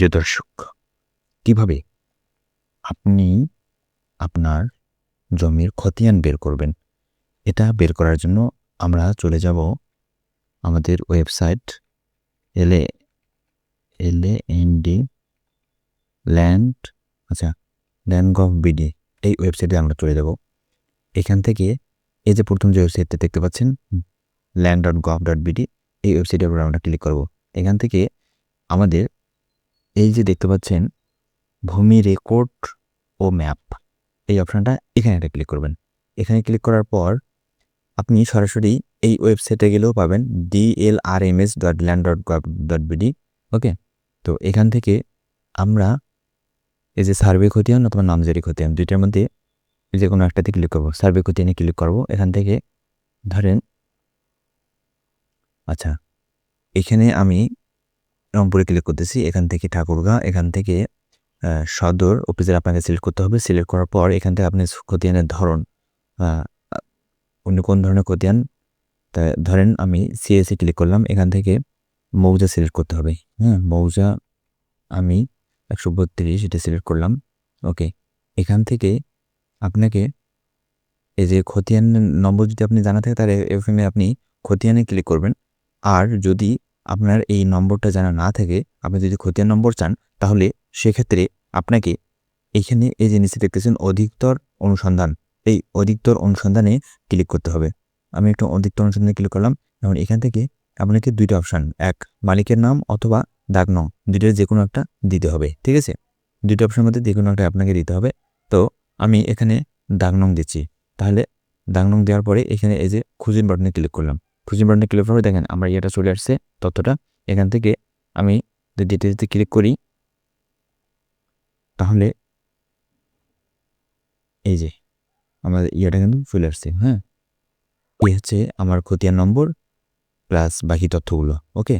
প্রিয় দর্শক, কিভাবে আপনি আপনার জমির খতিয়ান বের করবেন? এটা বের করার জন্য আমরা চলে যাব আমাদের ওয়েবসাইট এলএ LAND ল্যান্ড ল্যান্ড.gov.bd এই ওয়েবসাইটে আমরা চলে যাব। এখান থেকে এই যে প্রথম যে ওয়েবসাইটটা দেখতে পাচ্ছেন land.gov.bd এই ওয়েবসাইটের উপর আমরা ক্লিক করব। এখান থেকে আমাদের এই যে দেখতে পাচ্ছেন ভূমি রেকর্ড ও ম্যাপ এই অপশানটা এখানে একটা ক্লিক করবেন। এখানে ক্লিক করার পর আপনি সরাসরি এই ওয়েবসাইটে গেলেও পাবেন dlrms.land.gov.bd। ওকে, তো এখান থেকে আমরা এই যে সার্ভে খতিয়ান অথবা নামজারি খতিয়ান দুইটার মধ্যে যে কোনো একটাতে ক্লিক করব। সার্ভে খতিয়ানে ক্লিক করব। এখান থেকে ধরেন আচ্ছা, এখানে আমি রংপুরে ক্লিক করতেছি। এখান থেকে ঠাকুরগাঁ, এখান থেকে সদর অফিসের আপনাকে সিলেক্ট করতে হবে। সিলেক্ট করার পর এখান থেকে আপনি খতিয়ানের ধরন অন্য কোন ধরনের খতিয়ান, তা ধরেন আমি সিএসি ক্লিক করলাম। এখান থেকে মৌজা সিলেক্ট করতে হবে। মৌজা আমি 132 এটা সিলেক্ট করলাম। ওকে, এখান থেকে আপনাকে এই যে খতিয়ান নম্বর যদি আপনি জানা থাকে তাহলে এখানে আপনি খতিয়ানে ক্লিক করবেন। আর যদি আপনার এই নম্বরটা জানা না থাকে, আপনি যদি খতিয়ান নম্বর চান, তাহলে সেক্ষেত্রে আপনাকে এইখানে এই যে নিচে দেখতেছেন অধিকতর অনুসন্ধান, এই অধিকতর অনুসন্ধানে ক্লিক করতে হবে। আমি একটু অধিকতর অনুসন্ধানে ক্লিক করলাম। এখন এখান থেকে আপনাকে দুইটা অপশান, এক মালিকের নাম অথবা দাগ নং, দুইটার যে কোনো একটা দিতে হবে। ঠিক আছে, দুইটা অপশানের মধ্যে যে কোনো একটা আপনাকে দিতে হবে। তো আমি এখানে দাগ নং দিচ্ছি। তাহলে দাগ নং দেওয়ার পরে এখানে এই যে খুঁজিন বাটনে ক্লিক করলাম। খুঁজিন বাটনে ক্লিক করার পরে দেখেন আমার ইয়েটা চলে আসছে তথ্যটা। এখান থেকে আমি ডিটেলসে ক্লিক করি, তাহলে এই যে আমার ইয়েটা কিন্তু চলে আসছে। এই হচ্ছে আমার খতিয়ান নম্বর প্লাস বাকি তথ্যগুলো। ওকে,